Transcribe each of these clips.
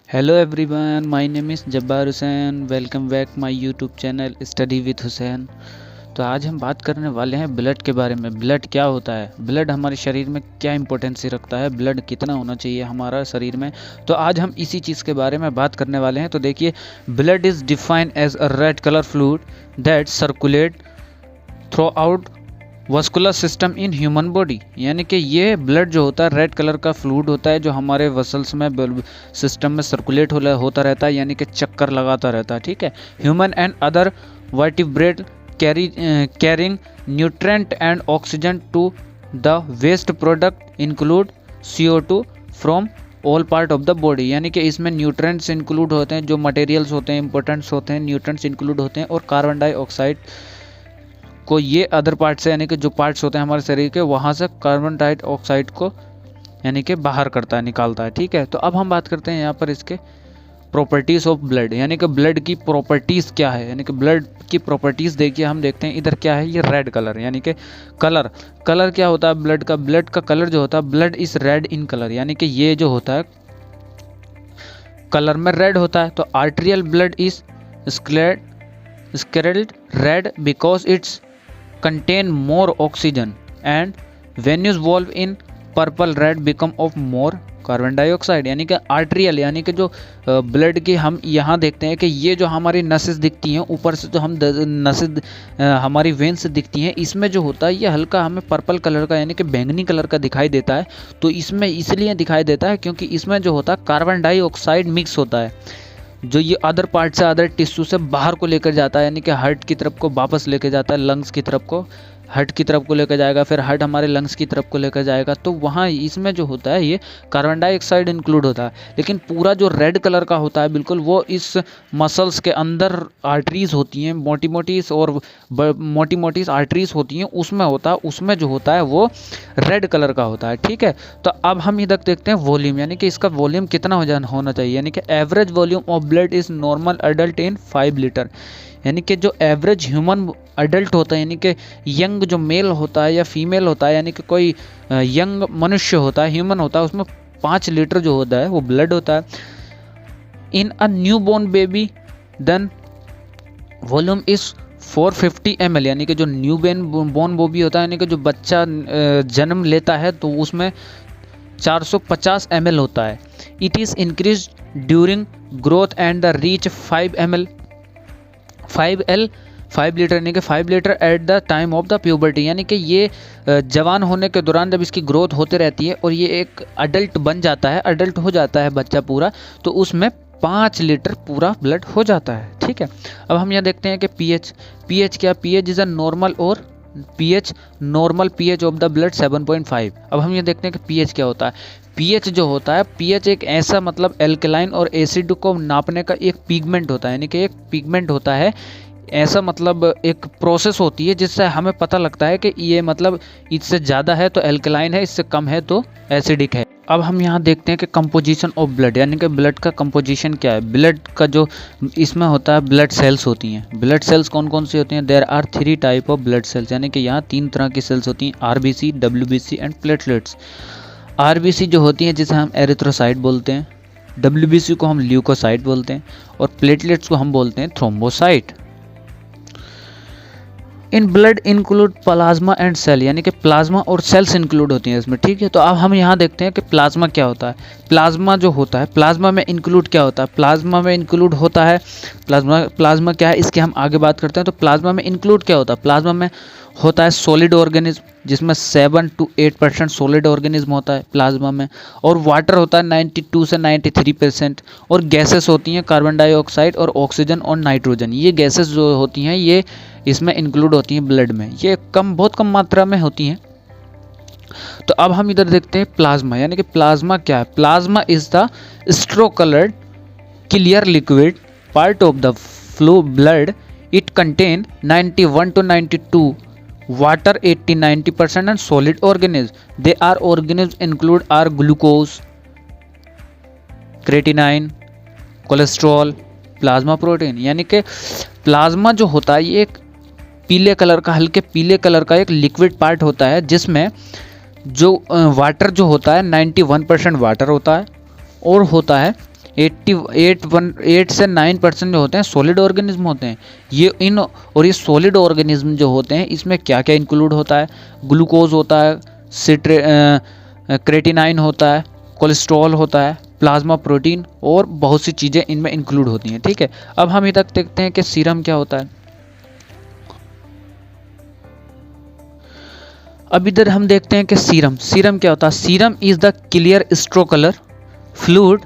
Hello everyone, my name is Jabbar Hussain. Welcome back my YouTube channel study with Hussain. तो आज हम बात करने वाले हैं ब्लड के बारे में। ब्लड क्या होता है, ब्लड हमारे शरीर में क्या इंपॉर्टेंसी रखता है, ब्लड कितना होना चाहिए हमारा शरीर में। तो आज हम इसी चीज़ के बारे में बात करने वाले हैं। तो देखिए, blood is defined as a red colour fluid that circulate throughout vascular system in human body. यानी कि ये ब्लड जो होता है रेड कलर का फ्लूइड होता है जो हमारे वसल्स में सिस्टम में सर्कुलेट होता रहता है, यानी कि चक्कर लगाता रहता है। ठीक है। Human and other vertebrate carrying nutrient and oxygen to the waste product include CO2 from all part of the body. यानी कि इसमें न्यूट्रेंट्स इंक्लूड होते हैं, जो मटेरियल्स होते हैं इंपॉर्टेंट्स होते हैं, न्यूट्रेंट्स इंक्लूड होते हैं, और कार्बन डाइऑक्साइड को ये अदर पार्ट से, यानी कि जो पार्ट्स होते हैं हमारे शरीर के, वहाँ से कार्बन डाइऑक्साइड को यानी कि बाहर करता है, निकालता है। ठीक है। तो अब हम बात करते हैं यहाँ पर इसके प्रॉपर्टीज़ ऑफ ब्लड, यानी कि ब्लड की प्रॉपर्टीज़ क्या है। यानी कि ब्लड की प्रॉपर्टीज़ देखिए, हम देखते हैं इधर क्या है, ये रेड कलर, यानी कि कलर क्या होता है ब्लड का कलर जो होता है, blood is red in colour, यानी कि ये जो होता है कलर में रेड होता है। तो arterial blood is scarlet red because it's contain more oxygen and venous valve in purple red become of more carbon dioxide. यानी कि आर्टेरियल, यानी कि जो ब्लड की हम यहाँ देखते हैं कि ये जो हमारी नसेस दिखती हैं ऊपर से, जो हम नसेस हमारी वेन्स दिखती हैं, इसमें जो होता है ये हल्का हमें पर्पल कलर का, यानी कि बैंगनी कलर का दिखाई देता है। तो इसमें इसलिए दिखाई देता है क्योंकि इसमें जो होता है कार्बन डाइऑक्साइड मिक्स होता है, जो ये अदर पार्ट से, अदर टिश्यू से बाहर को लेकर जाता है, यानी कि हार्ट की तरफ को वापस लेकर जाता है, लंग्स की तरफ को, हार्ट की तरफ को लेकर जाएगा, फिर हार्ट हमारे लंग्स की तरफ को लेकर जाएगा। तो वहाँ इसमें जो होता है ये कार्बन डाइऑक्साइड इंक्लूड होता है। लेकिन पूरा जो रेड कलर का होता है बिल्कुल, वो इस मसल्स के अंदर आर्टरीज होती हैं, मोटी मोटी आर्टरीज होती हैं, उसमें होता है, उसमें जो होता है वो रेड कलर का होता है। ठीक है। तो अब हम इधर देखते हैं वॉल्यूम, यानी कि इसका वॉल्यूम कितना होना चाहिए। यानी कि average volume of blood is normal adult in 5 litre. यानी कि जो एवरेज ह्यूमन अडल्ट होता है, यानी कि यंग जो मेल होता है या फीमेल होता है, यानी कि कोई यंग मनुष्य होता है, ह्यूमन होता है, उसमें 5 लीटर जो होता है वो ब्लड होता है। In a newborn baby then volume is 450 ml। यानी कि जो न्यू बोर्न बेबी होता है, यानी कि जो बच्चा जन्म लेता है, तो उसमें 450 ml होता है। It is increase during growth and the reach 5 litre, यानी कि 5 litre at the time of the puberty. यानी कि ये जवान होने के दौरान जब इसकी ग्रोथ होते रहती है और ये एक अडल्ट बन जाता है, अडल्ट हो जाता है बच्चा पूरा, तो उसमें 5 लीटर पूरा ब्लड हो जाता है। ठीक है। अब हम यहाँ देखते हैं कि पीएच क्या, पीएच इज़ अ नॉर्मल और normal pH of the blood 7.5। अब हम ये देखते हैं कि पीएच क्या होता है। पीएच जो होता है, पीएच एक ऐसा मतलब एल्कलाइन और एसिड को नापने का एक पिगमेंट होता है, यानी कि एक पिगमेंट होता है, ऐसा मतलब एक प्रोसेस होती है जिससे हमें पता लगता है कि ये मतलब इससे ज़्यादा है तो एल्कलाइन है, इससे कम है तो एसिडिक है। अब हम यहाँ देखते हैं कि कंपोजिशन ऑफ ब्लड, यानी कि ब्लड का कंपोजिशन क्या है। ब्लड का जो इसमें होता है, ब्लड सेल्स होती हैं। ब्लड सेल्स कौन कौन सी होती हैं? There are 3 type of blood cells, यानी कि यहाँ 3 तरह की सेल्स होती हैं, RBC, WBC and platelets. RBC जो होती हैं जिसे हम एरिथ्रोसाइट बोलते हैं, WBC को हम ल्यूकोसाइट बोलते हैं, और प्लेटलेट्स को हम बोलते हैं thrombocyte. In blood include plasma and cell, यानी कि प्लाज्मा और सेल्स इंक्लूड होती हैं इसमें। ठीक है। तो अब हम यहाँ देखते हैं कि प्लाज्मा क्या होता है। प्लाज्मा जो होता है, प्लाज्मा में इंक्लूड क्या होता है, प्लाज्मा में इंक्लूड होता है, प्लाज्मा क्या है इसकी हम आगे बात करते हैं। तो प्लाज्मा में इंक्लूड क्या होता है, प्लाज्मा में होता है सॉलिड ऑर्गेनिज्म, जिसमें 7 to 8% सॉलिड ऑर्गेनिज्म होता है प्लाज्मा में, और वाटर होता है 92 से 93%, और गैसेस होती हैं कार्बन डाइऑक्साइड और ऑक्सीजन और नाइट्रोजन। ये गैसेस जो होती हैं ये इसमें इंक्लूड होती हैं ब्लड में, ये बहुत कम मात्रा में होती हैं। तो अब हम इधर देखते हैं प्लाज्मा, यानी कि प्लाज्मा क्या है। Plasma is the straw coloured clear liquid part of the flow blood. It contain 91 to 92 water, 80-90% and solid organisms. They are organisms include are glucose, creatinine, cholesterol, plasma protein. यानी कि plasma जो होता है ये एक पीले कलर का, हल्के पीले कलर का एक लिक्विड पार्ट होता है, जिसमें जो वाटर जो होता है 91% वाटर होता है, और होता है 8 से 9% जो होते हैं सॉलिड ऑर्गेनिज्म होते हैं। ये सॉलिड ऑर्गेनिज्म जो होते हैं इसमें क्या क्या इंक्लूड होता है, ग्लूकोज होता है, क्रेटिनाइन होता है, कोलेस्ट्रॉल होता है, प्लाज्मा प्रोटीन और बहुत सी चीज़ें इनमें इंक्लूड होती हैं। ठीक है, अब हम इधर देखते हैं कि सीरम क्या होता है। अब इधर हम देखते हैं कि सीरम क्या होता है। Serum is the clear straw colour fluid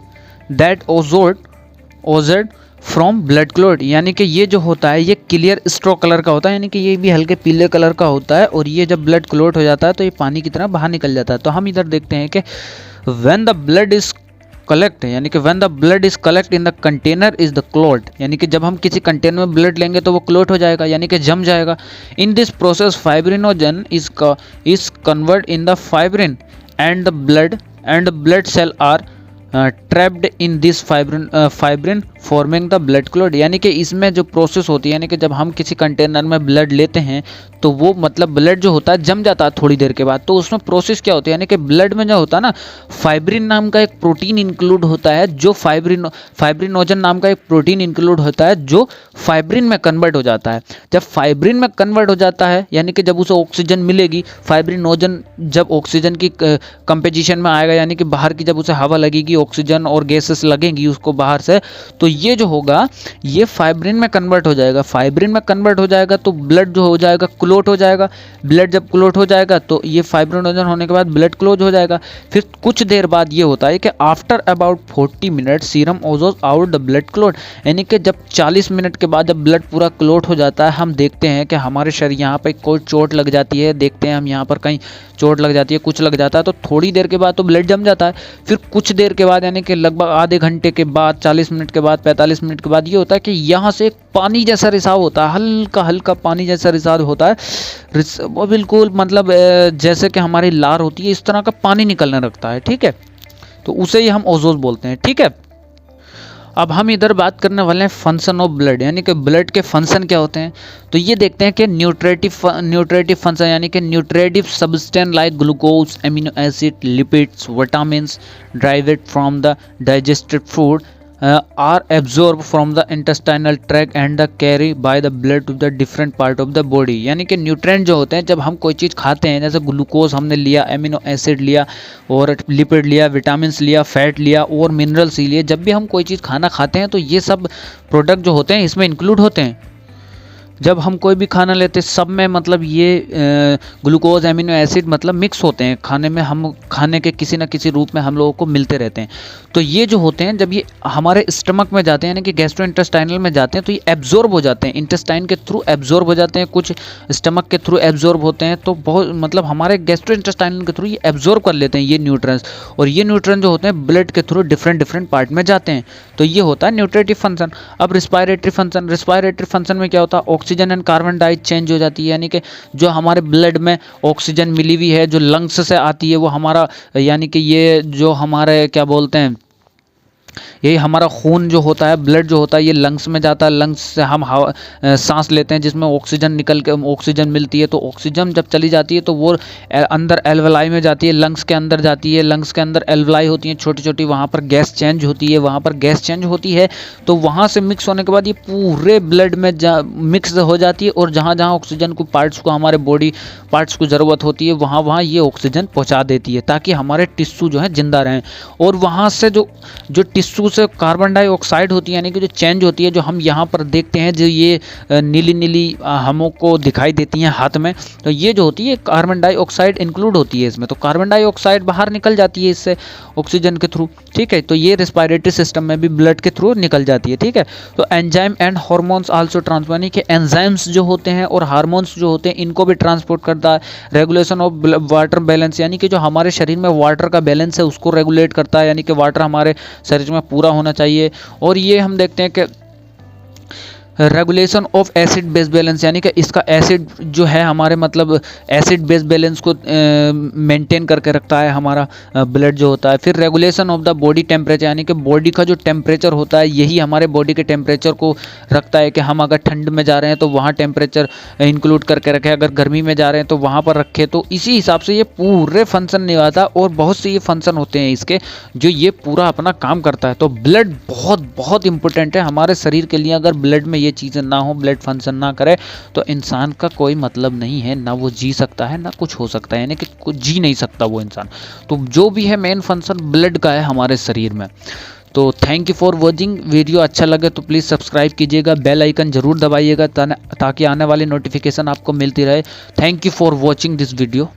that oozed from blood clot, यानी कि ये जो होता है ये क्लियर स्ट्रो कलर का होता है, यानी कि ये भी हल्के पीले कलर का होता है और ये जब ब्लड क्लॉट हो जाता है तो ये पानी की तरह बाहर निकल जाता है। तो हम इधर देखते हैं कि when the blood is collect, यानी कि when the blood is collect in the container is the clot, यानी कि जब हम किसी कंटेनर में ब्लड लेंगे तो वो क्लॉट हो जाएगा, यानी कि जम जाएगा। In this process fibrinogen is convert in the fibrin and the blood cell are trapped in this fibrin forming the blood clot, यानी कि इसमें जो प्रोसेस होती है, यानी कि जब हम किसी कंटेनर में ब्लड लेते हैं तो वो मतलब ब्लड जो होता है जम जाता है थोड़ी देर के बाद। तो उसमें प्रोसेस क्या होती है, यानी कि ब्लड में जो होता है ना फाइब्रिन नाम का एक प्रोटीन इंक्लूड होता है, जो फाइब्रिनोजन नाम का एक प्रोटीन इंक्लूड होता है जो फाइब्रिन में कन्वर्ट हो जाता है। जब फाइब्रिन में कन्वर्ट हो जाता है यानी कि जब उसे ऑक्सीजन मिलेगी, फाइब्रिनोजन जब ऑक्सीजन की कंपोजिशन में आएगा, यानी कि बाहर की जब उसे हवा लगेगी, ऑक्सीजन और गैसेस लगेंगी उसको बाहर से, तो ये जो होगा ये फाइब्रिन में कन्वर्ट हो जाएगा। फाइब्रिन में कन्वर्ट हो जाएगा तो ब्लड जो हो जाएगा क्लोट हो जाएगा। ब्लड जब क्लोट हो जाएगा तो ये फाइब्रिनोजन होने के बाद ब्लड क्लोज हो जाएगा। फिर कुछ देर बाद ये होता है कि after about 40 minute serum oozes out the blood clot, यानी कि जब 40 मिनट के बाद जब ब्लड पूरा क्लोट हो जाता है, हम देखते हैं कि हमारे शरीर यहाँ पर कोई चोट लग जाती है, देखते हैं हम यहाँ पर कहीं चोट लग जाती है, कुछ लग जाता है, तो थोड़ी देर के बाद तो ब्लड जम जाता है। फिर कुछ देर के बाद यानी कि लगभग आधे घंटे के बाद, 40 मिनट के बाद, 45 मिनट के बाद ये होता है कि यहाँ से एक पानी जैसा रिसाव होता है, हल्का हल्का पानी जैसा रिसाव होता है। वो बिल्कुल मतलब जैसे कि हमारी लार होती है इस तरह का पानी निकलने लगता है। ठीक है, तो उसे ही हम ओजोज बोलते हैं। ठीक है, अब हम इधर बात करने वाले हैं फंक्शन ऑफ ब्लड, यानी कि ब्लड के फंक्शन क्या होते हैं। तो ये देखते हैं कि न्यूट्रेटिव फंक्शन, यानी कि nutritive substance like glucose, amino acid, lipids, vitamins derived from the digested food are absorb from the intestinal tract and the carry by the blood to the different part of the body, यानी कि nutrient जो होते हैं जब हम कोई चीज़ खाते हैं, जैसे ग्लूकोज हमने लिया, एमिनो एसिड लिया और लिपिड लिया, विटामिन्स लिया, फैट लिया और मिनरल्स लिए, जब भी हम कोई चीज़ खाना खाते हैं तो ये सब प्रोडक्ट जो होते हैं इसमें इंक्लूड होते हैं। जब हम कोई भी खाना लेते हैं सब में मतलब ये ग्लूकोज, एमिनो एसिड मतलब मिक्स होते हैं खाने में, हम खाने के किसी न किसी रूप में हम लोगों को मिलते रहते हैं। तो ये जो होते हैं जब ये हमारे स्टमक में जाते हैं, यानी कि गैस्ट्रोइंटेस्टाइनल में जाते हैं, तो ये एब्जॉर्ब हो जाते हैं, इंटेस्टाइन के थ्रू एब्जॉर्ब हो जाते हैं, कुछ स्टमक के थ्रू एब्जॉर्ब होते हैं, तो बहुत मतलब हमारे गैस्ट्रोइंटेस्टाइनल के थ्रू ये एब्जॉर्ब कर लेते हैं ये न्यूट्रिएंट्स, और ये न्यूट्रिएंट जो होते हैं ब्लड के थ्रू डिफरेंट पार्ट में जाते हैं। तो ये होता है न्यूट्रेटिव फंक्शन। अब रिस्पायरेटरी फंक्शन में क्या होता है, oxygen and carbon dioxide change हो जाती है, यानी कि जो हमारे ब्लड में ऑक्सीजन मिली हुई है जो लंग्स से आती है वो हमारा, यानी कि ये जो हमारे क्या बोलते हैं, यही हमारा खून जो होता है, ब्लड जो होता है ये लंग्स में जाता है, लंग्स से हम सांस लेते हैं जिसमें ऑक्सीजन निकल के ऑक्सीजन मिलती है। तो ऑक्सीजन जब चली जाती है तो वो अंदर एल्वलाई में जाती है, लंग्स के अंदर जाती है, लंग्स के अंदर एल्वलाई होती हैं छोटी छोटी, वहाँ पर गैस चेंज होती है, तो वहाँ से मिक्स होने के बाद ये पूरे ब्लड में मिक्स हो जाती है, और जहाँ जहाँ ऑक्सीजन को पार्ट्स को, हमारे बॉडी पार्ट्स को ज़रूरत होती है वहाँ वहाँ ये ऑक्सीजन पहुँचा देती है ताकि हमारे टिश्यू जो है जिंदा रहें। और वहाँ से जो टिश्यू से कार्बन डाइऑक्साइड होती है, यानी कि जो चेंज होती है, जो हम यहाँ पर देखते हैं जो ये नीली नीली हमको दिखाई देती हैं हाथ में, तो ये जो होती है कार्बन डाइऑक्साइड इंक्लूड होती है इसमें। तो कार्बन डाइऑक्साइड बाहर निकल जाती है इससे ऑक्सीजन के थ्रू। ठीक है, तो ये रेस्पिरेटरी सिस्टम में भी ब्लड के थ्रू निकल जाती है। ठीक है, तो enzyme and hormones also transport, यानी कि एंजाइम्स जो होते हैं और हार्मोन्स जो होते हैं इनको भी ट्रांसपोर्ट करता है। रेगुलेशन ऑफ वाटर बैलेंस, यानी कि जो हमारे शरीर में वाटर का बैलेंस है उसको रेगुलेट करता है, यानी कि वाटर हमारे शरीर में पूरा होना चाहिए। और ये हम देखते हैं कि regulation of acid base balance, यानी कि इसका एसिड जो है हमारे मतलब एसिड बेस बैलेंस को मेंटेन करके रखता है हमारा ब्लड जो होता है। फिर regulation of the body temperature, यानी कि बॉडी का जो टेम्परेचर होता है यही हमारे बॉडी के टेम्परेचर को रखता है कि हम अगर ठंड में जा रहे हैं तो वहाँ टेम्परेचर इंक्लूड करके रखें, अगर गर्मी में जा रहे हैं तो वहाँ पर रखें। तो इसी हिसाब से ये पूरे फंक्शन निभाता, और बहुत से ये फंक्शन होते हैं इसके जो ये पूरा अपना काम करता है। तो ब्लड बहुत बहुत इंपॉर्टेंट है हमारे शरीर के लिए। अगर ब्लड में ये चीज़ें ना हो, ब्लड फंक्शन ना करे, तो इंसान का कोई मतलब नहीं है, ना वो जी सकता है ना कुछ हो सकता है, यानी कि कुछ जी नहीं सकता वो इंसान। तो जो भी है मेन फंक्शन ब्लड का है हमारे शरीर में। तो thank you for watching. Video अच्छा लगे तो प्लीज़ सब्सक्राइब कीजिएगा, बेल आइकन जरूर दबाइएगा ताकि आने वाली नोटिफिकेशन आपको मिलती रहे। Thank you for watching this video.